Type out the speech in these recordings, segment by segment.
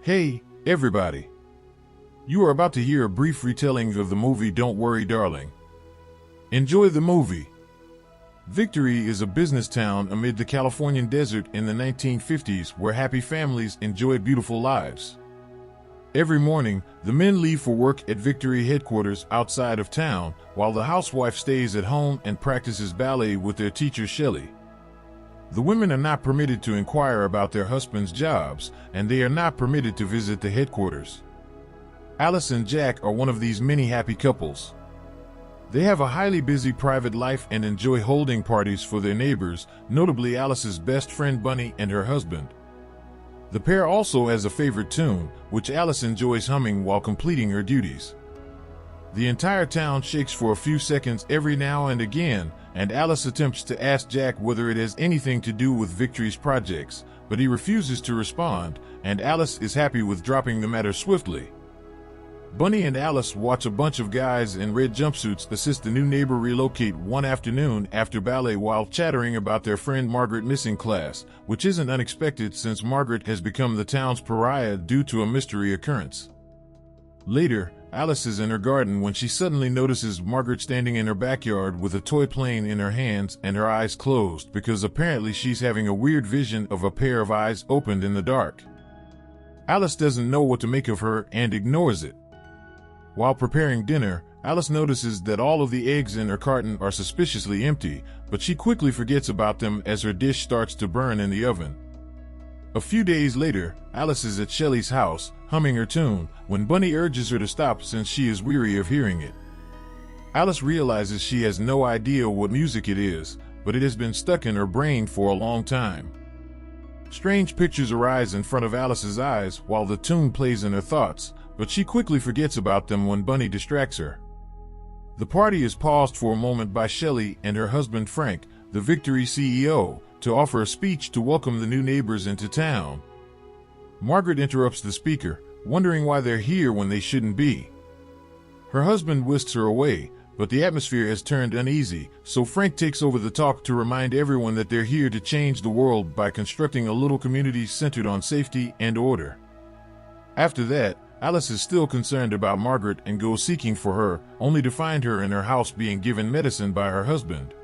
Hey, everybody. You are about to hear a brief retelling of the movie Don't Worry, Darling. Enjoy the movie. Victory is a business town amid the Californian desert in the 1950s where happy families enjoyed beautiful lives. Every morning, the men leave for work at Victory headquarters outside of town, while the housewife stays at home and practices ballet with their teacher Shelley. The women are not permitted to inquire about their husbands' jobs, and they are not permitted to visit the headquarters. Alice and Jack are one of these many happy couples. They have a highly busy private life and enjoy holding parties for their neighbors, notably Alice's best friend Bunny and her husband. The pair also has a favorite tune, which Alice enjoys humming while completing her duties. The entire town shakes for a few seconds every now and again, and Alice attempts to ask Jack whether it has anything to do with Victory's projects, but he refuses to respond, and Alice is happy with dropping the matter swiftly. Bunny and Alice watch a bunch of guys in red jumpsuits assist the new neighbor relocate one afternoon after ballet while chattering about their friend Margaret missing class, which isn't unexpected since Margaret has become the town's pariah due to a mystery occurrence. Later, Alice is in her garden when she suddenly notices Margaret standing in her backyard with a toy plane in her hands and her eyes closed because apparently she's having a weird vision of a pair of eyes opened in the dark. Alice doesn't know what to make of her and ignores it. While preparing dinner, Alice notices that all of the eggs in her carton are suspiciously empty, but she quickly forgets about them as her dish starts to burn in the oven. A few days later, Alice is at Shelley's house, humming her tune, when Bunny urges her to stop since she is weary of hearing it. Alice realizes she has no idea what music it is, but it has been stuck in her brain for a long time. Strange pictures arise in front of Alice's eyes while the tune plays in her thoughts, but she quickly forgets about them when Bunny distracts her. The party is paused for a moment by Shelley and her husband Frank, the Victory CEO, to offer a speech to welcome the new neighbors into town. Margaret interrupts the speaker, wondering why they're here when they shouldn't be. Her husband whisks her away, but the atmosphere has turned uneasy, so Frank takes over the talk to remind everyone that they're here to change the world by constructing a little community centered on safety and order. After that, Alice is still concerned about Margaret and goes seeking for her, only to find her in her house being given medicine by her husband.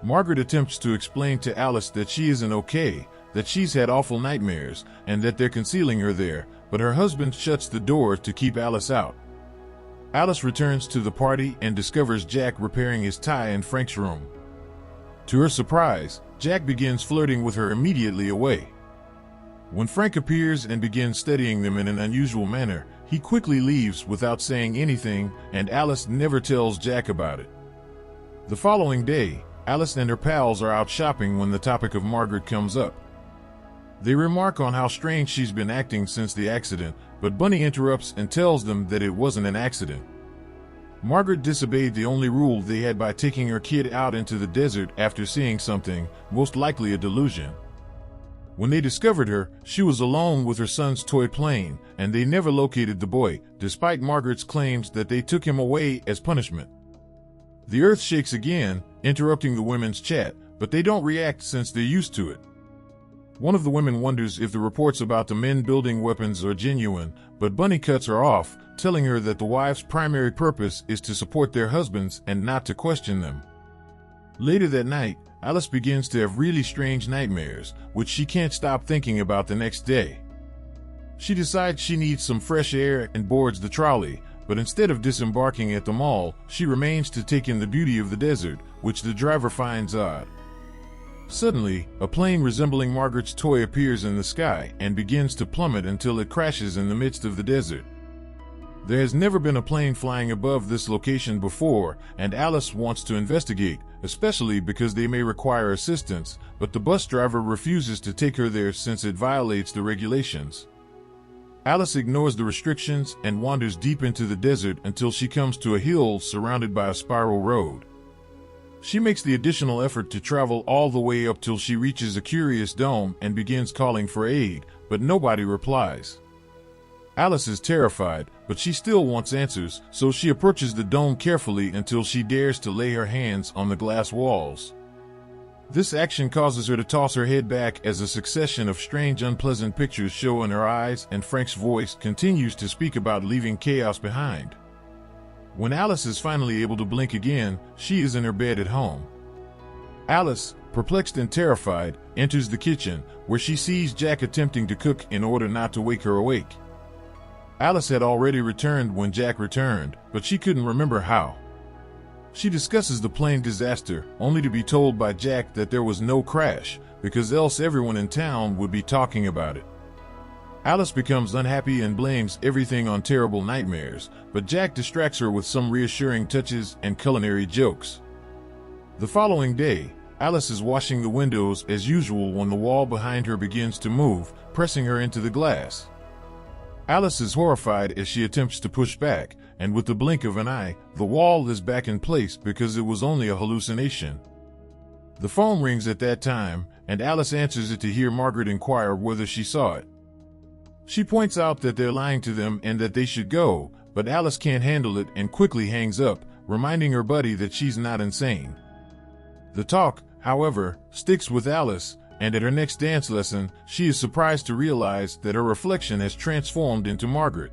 Margaret attempts to explain to Alice that she isn't okay, that she's had awful nightmares, and that they're concealing her there, but her husband shuts the door to keep Alice out. Alice returns to the party and discovers Jack repairing his tie in Frank's room. To her surprise, Jack begins flirting with her immediately away. When Frank appears and begins studying them in an unusual manner, he quickly leaves without saying anything, and Alice never tells Jack about it. The following day, Alice and her pals are out shopping when the topic of Margaret comes up. They remark on how strange she's been acting since the accident, but Bunny interrupts and tells them that it wasn't an accident. Margaret disobeyed the only rule they had by taking her kid out into the desert after seeing something, most likely a delusion. When they discovered her, she was alone with her son's toy plane, and they never located the boy, despite Margaret's claims that they took him away as punishment. The earth shakes again, interrupting the women's chat, but they don't react since they're used to it. One of the women wonders if the reports about the men building weapons are genuine, but Bunny cuts her off, telling her that the wives' primary purpose is to support their husbands and not to question them. Later that night, Alice begins to have really strange nightmares, which she can't stop thinking about the next day. She decides she needs some fresh air and boards the trolley, but instead of disembarking at the mall, she remains to take in the beauty of the desert, which the driver finds odd. Suddenly, a plane resembling Margaret's toy appears in the sky and begins to plummet until it crashes in the midst of the desert. There has never been a plane flying above this location before, and Alice wants to investigate, especially because they may require assistance, but the bus driver refuses to take her there since it violates the regulations. Alice ignores the restrictions and wanders deep into the desert until she comes to a hill surrounded by a spiral road. She makes the additional effort to travel all the way up till she reaches a curious dome and begins calling for aid, but nobody replies. Alice is terrified, but she still wants answers, so she approaches the dome carefully until she dares to lay her hands on the glass walls. This action causes her to toss her head back as a succession of strange, unpleasant pictures show in her eyes, and Frank's voice continues to speak about leaving chaos behind. When Alice is finally able to blink again, she is in her bed at home. Alice, perplexed and terrified, enters the kitchen, where she sees Jack attempting to cook in order not to wake her awake. Alice had already returned when Jack returned, but she couldn't remember how. She discusses the plane disaster, only to be told by Jack that there was no crash, because else everyone in town would be talking about it. Alice becomes unhappy and blames everything on terrible nightmares, but Jack distracts her with some reassuring touches and culinary jokes. The following day, Alice is washing the windows as usual when the wall behind her begins to move, pressing her into the glass. Alice is horrified as she attempts to push back, and with the blink of an eye, the wall is back in place because it was only a hallucination. The phone rings at that time, and Alice answers it to hear Margaret inquire whether she saw it. She points out that they're lying to them and that they should go, but Alice can't handle it and quickly hangs up, reminding her buddy that she's not insane. The talk, however, sticks with Alice, and at her next dance lesson, she is surprised to realize that her reflection has transformed into Margaret.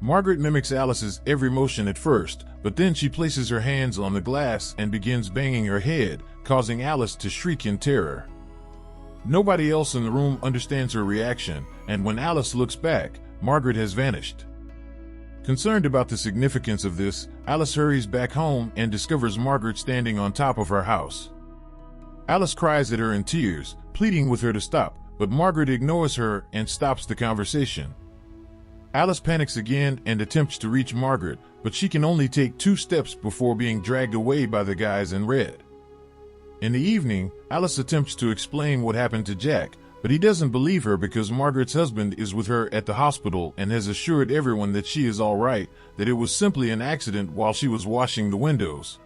Margaret mimics Alice's every motion at first, but then she places her hands on the glass and begins banging her head, causing Alice to shriek in terror. Nobody else in the room understands her reaction, and when Alice looks back, Margaret has vanished. Concerned about the significance of this, Alice hurries back home and discovers Margaret standing on top of her house. Alice cries at her in tears, pleading with her to stop, but Margaret ignores her and stops the conversation. Alice panics again and attempts to reach Margaret, but she can only take 2 steps before being dragged away by the guys in red. In the evening, Alice attempts to explain what happened to Jack, but he doesn't believe her because Margaret's husband is with her at the hospital and has assured everyone that she is all right, that it was simply an accident while she was washing the windows.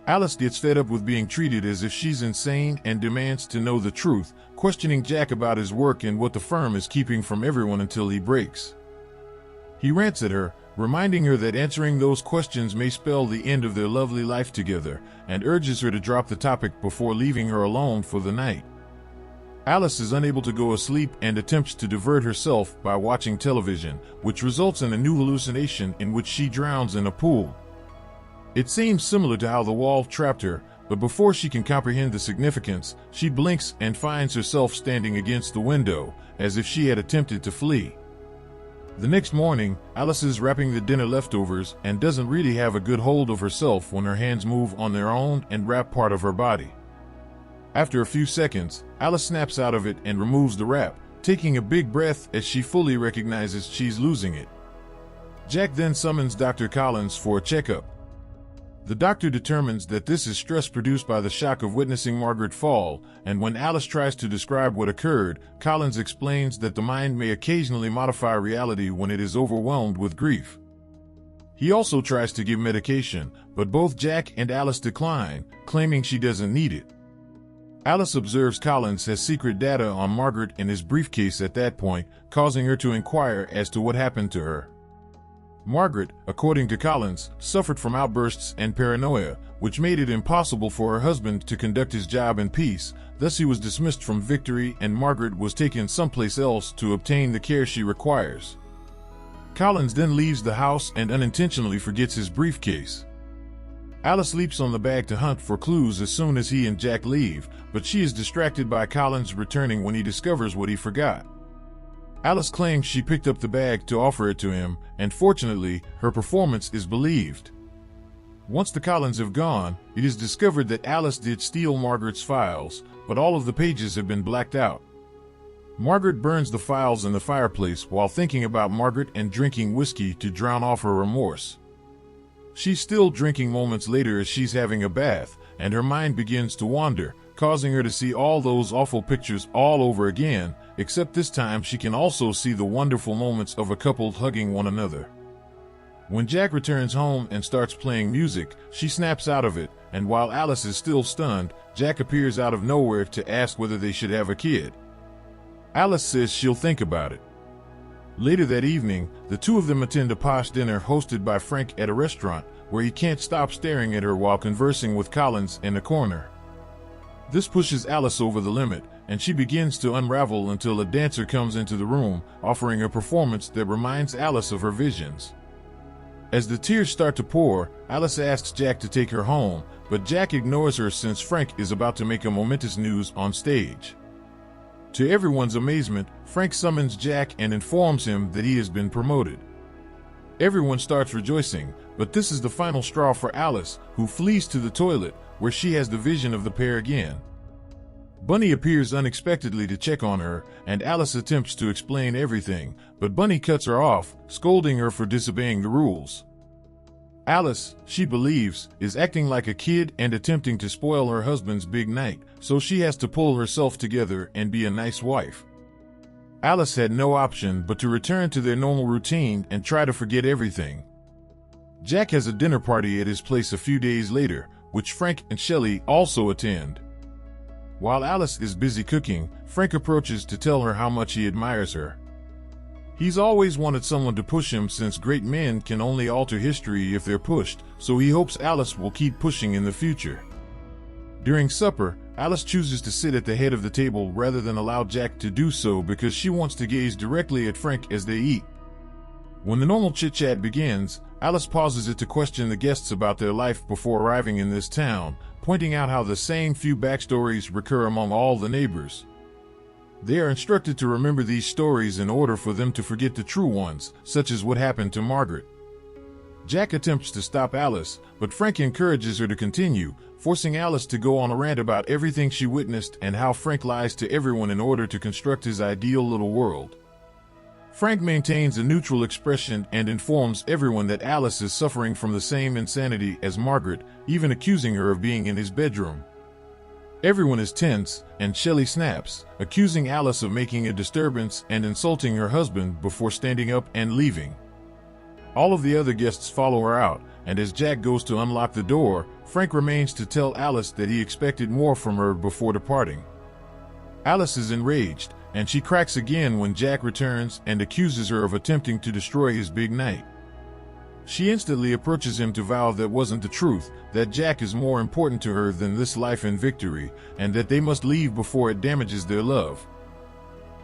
Alice gets fed up with being treated as if she's insane and demands to know the truth, questioning Jack about his work and what the firm is keeping from everyone until he breaks. He rants at her, reminding her that answering those questions may spell the end of their lovely life together, and urges her to drop the topic before leaving her alone for the night. Alice is unable to go asleep and attempts to divert herself by watching television, which results in a new hallucination in which she drowns in a pool. It seems similar to how the wall trapped her, but before she can comprehend the significance, she blinks and finds herself standing against the window, as if she had attempted to flee. The next morning, Alice is wrapping the dinner leftovers and doesn't really have a good hold of herself when her hands move on their own and wrap part of her body. After a few seconds, Alice snaps out of it and removes the wrap, taking a big breath as she fully recognizes she's losing it. Jack then summons Dr. Collins for a checkup. The doctor determines that this is stress produced by the shock of witnessing Margaret fall, and when Alice tries to describe what occurred, Collins explains that the mind may occasionally modify reality when it is overwhelmed with grief. He also tries to give medication, but both Jack and Alice decline, claiming she doesn't need it. Alice observes Collins has secret data on Margaret in his briefcase at that point, causing her to inquire as to what happened to her. Margaret, according to Collins, suffered from outbursts and paranoia, which made it impossible for her husband to conduct his job in peace. Thus he was dismissed from Victory and Margaret was taken someplace else to obtain the care she requires. Collins then leaves the house and unintentionally forgets his briefcase. Alice leaps on the bag to hunt for clues as soon as he and Jack leave, but she is distracted by Collins returning when he discovers what he forgot. Alice claims she picked up the bag to offer it to him, and fortunately, her performance is believed. Once the Collins have gone, it is discovered that Alice did steal Margaret's files, but all of the pages have been blacked out. Margaret burns the files in the fireplace while thinking about Margaret and drinking whiskey to drown off her remorse. She's still drinking moments later as she's having a bath, and her mind begins to wander, causing her to see all those awful pictures all over again, except this time she can also see the wonderful moments of a couple hugging one another. When Jack returns home and starts playing music, she snaps out of it, and while Alice is still stunned, Jack appears out of nowhere to ask whether they should have a kid. Alice says she'll think about it. Later that evening, the two of them attend a posh dinner hosted by Frank at a restaurant, where he can't stop staring at her while conversing with Collins in a corner. This pushes Alice over the limit, and she begins to unravel until a dancer comes into the room, offering a performance that reminds Alice of her visions. As the tears start to pour, Alice asks Jack to take her home, but Jack ignores her since Frank is about to make a momentous news on stage. To everyone's amazement, Frank summons Jack and informs him that he has been promoted. Everyone starts rejoicing, but this is the final straw for Alice, who flees to the toilet, where she has the vision of the pair again. Bunny appears unexpectedly to check on her, and Alice attempts to explain everything, but Bunny cuts her off, scolding her for disobeying the rules. Alice, she believes, is acting like a kid and attempting to spoil her husband's big night, so she has to pull herself together and be a nice wife. Alice had no option but to return to their normal routine and try to forget everything. Jack has a dinner party at his place a few days later, which Frank and Shelley also attend. While Alice is busy cooking, Frank approaches to tell her how much he admires her. He's always wanted someone to push him since great men can only alter history if they're pushed, so he hopes Alice will keep pushing in the future. During supper, Alice chooses to sit at the head of the table rather than allow Jack to do so because she wants to gaze directly at Frank as they eat. When the normal chit-chat begins, Alice pauses it to question the guests about their life before arriving in this town, pointing out how the same few backstories recur among all the neighbors. They are instructed to remember these stories in order for them to forget the true ones, such as what happened to Margaret. Jack attempts to stop Alice, but Frank encourages her to continue, forcing Alice to go on a rant about everything she witnessed and how Frank lies to everyone in order to construct his ideal little world. Frank maintains a neutral expression and informs everyone that Alice is suffering from the same insanity as Margaret, even accusing her of being in his bedroom. Everyone is tense, and Shelley snaps, accusing Alice of making a disturbance and insulting her husband before standing up and leaving. All of the other guests follow her out, and as Jack goes to unlock the door, Frank remains to tell Alice that he expected more from her before departing. Alice is enraged, and she cracks again when Jack returns and accuses her of attempting to destroy his big night. She instantly approaches him to vow that wasn't the truth, that Jack is more important to her than this life in Victory, and that they must leave before it damages their love.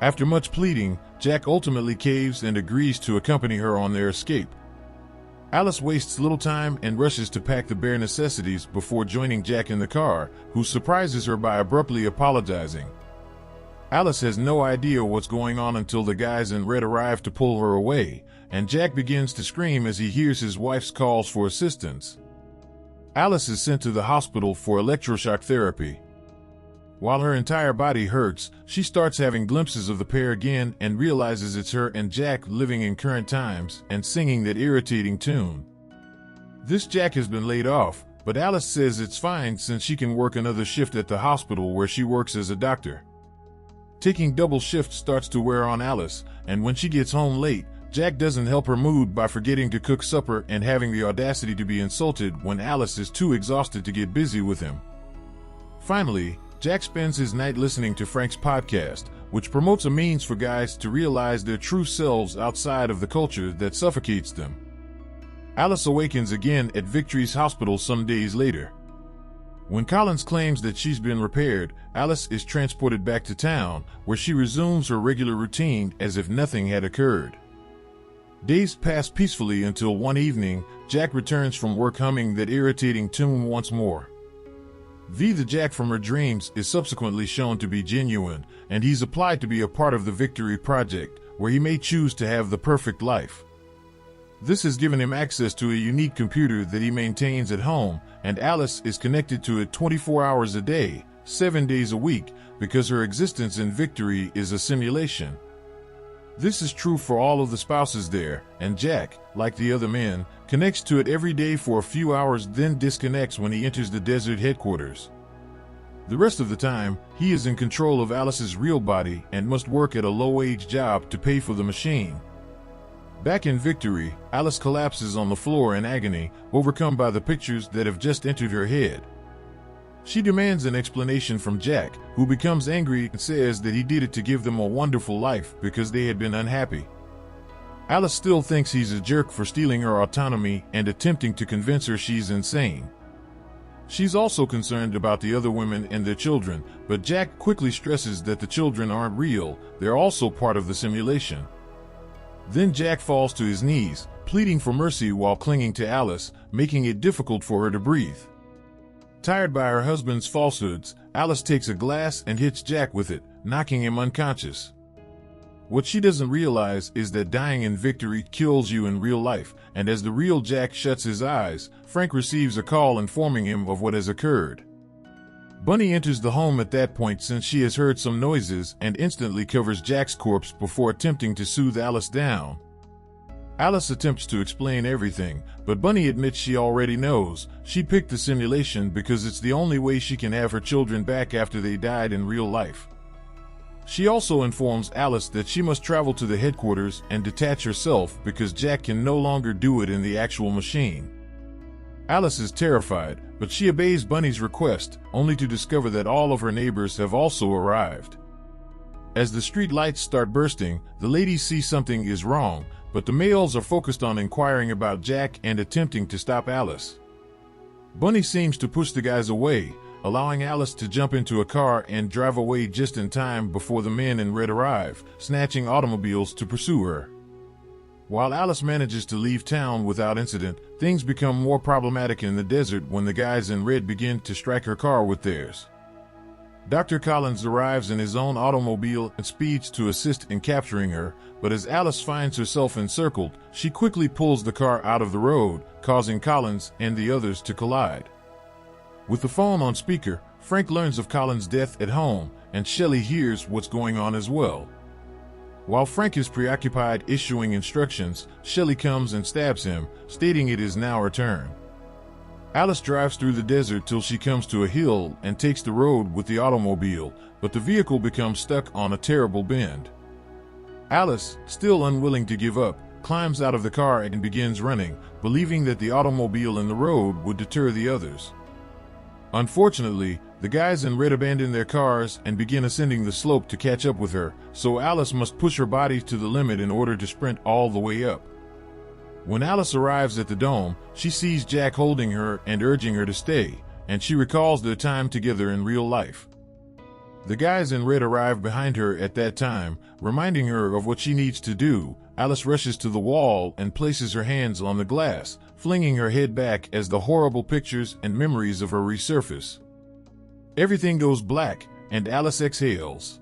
After much pleading, Jack ultimately caves and agrees to accompany her on their escape. Alice wastes little time and rushes to pack the bare necessities before joining Jack in the car, who surprises her by abruptly apologizing. Alice has no idea what's going on until the guys in red arrive to pull her away, and Jack begins to scream as he hears his wife's calls for assistance. Alice is sent to the hospital for electroshock therapy. While her entire body hurts, she starts having glimpses of the pair again and realizes it's her and Jack living in current times and singing that irritating tune. This Jack has been laid off, but Alice says it's fine since she can work another shift at the hospital where she works as a doctor. Taking double shifts starts to wear on Alice, and when she gets home late, Jack doesn't help her mood by forgetting to cook supper and having the audacity to be insulted when Alice is too exhausted to get busy with him. Finally, Jack spends his night listening to Frank's podcast, which promotes a means for guys to realize their true selves outside of the culture that suffocates them. Alice awakens again at Victory's hospital some days later. When Collins claims that she's been repaired, Alice is transported back to town, where she resumes her regular routine as if nothing had occurred. Days pass peacefully until one evening, Jack returns from work humming that irritating tune once more. The Jack from her dreams is subsequently shown to be genuine, and he's applied to be a part of the Victory Project, where he may choose to have the perfect life. This has given him access to a unique computer that he maintains at home, and Alice is connected to it 24 hours a day, 7 days a week, because her existence in Victory is a simulation. This is true for all of the spouses there, and Jack, like the other men, connects to it every day for a few hours then disconnects when he enters the desert headquarters. The rest of the time, he is in control of Alice's real body and must work at a low-wage job to pay for the machine. Back in Victory, Alice collapses on the floor in agony, overcome by the pictures that have just entered her head. She demands an explanation from Jack, who becomes angry and says that he did it to give them a wonderful life because they had been unhappy. Alice still thinks he's a jerk for stealing her autonomy and attempting to convince her she's insane. She's also concerned about the other women and their children, but Jack quickly stresses that the children aren't real, they're also part of the simulation. Then Jack falls to his knees, pleading for mercy while clinging to Alice, making it difficult for her to breathe. Tired by her husband's falsehoods, Alice takes a glass and hits Jack with it, knocking him unconscious. What she doesn't realize is that dying in victory kills you in real life, and as the real Jack shuts his eyes, Frank receives a call informing him of what has occurred. Bunny enters the home at that point since she has heard some noises and instantly covers Jack's corpse before attempting to soothe Alice down. Alice attempts to explain everything, but Bunny admits she already knows. She picked the simulation because it's the only way she can have her children back after they died in real life. She also informs Alice that she must travel to the headquarters and detach herself because Jack can no longer do it in the actual machine. Alice is terrified, but she obeys Bunny's request, only to discover that all of her neighbors have also arrived. As the street lights start bursting, the ladies see something is wrong, but the males are focused on inquiring about Jack and attempting to stop Alice. Bunny seems to push the guys away, allowing Alice to jump into a car and drive away just in time before the men in red arrive, snatching automobiles to pursue her. While Alice manages to leave town without incident, things become more problematic in the desert when the guys in red begin to strike her car with theirs. Dr. Collins arrives in his own automobile and speeds to assist in capturing her, but as Alice finds herself encircled, she quickly pulls the car out of the road, causing Collins and the others to collide. With the phone on speaker, Frank learns of Collins' death at home, and Shelley hears what's going on as well. While Frank is preoccupied issuing instructions, Shelley comes and stabs him, stating it is now her turn. Alice drives through the desert till she comes to a hill and takes the road with the automobile, but the vehicle becomes stuck on a terrible bend. Alice, still unwilling to give up, climbs out of the car and begins running, believing that the automobile in the road would deter the others. Unfortunately, the guys in red abandon their cars and begin ascending the slope to catch up with her, so Alice must push her body to the limit in order to sprint all the way up. When Alice arrives at the dome, she sees Jack holding her and urging her to stay, and she recalls their time together in real life. The guys in red arrive behind her at that time, reminding her of what she needs to do. Alice rushes to the wall and places her hands on the glass, flinging her head back as the horrible pictures and memories of her resurface. Everything goes black, and Alice exhales.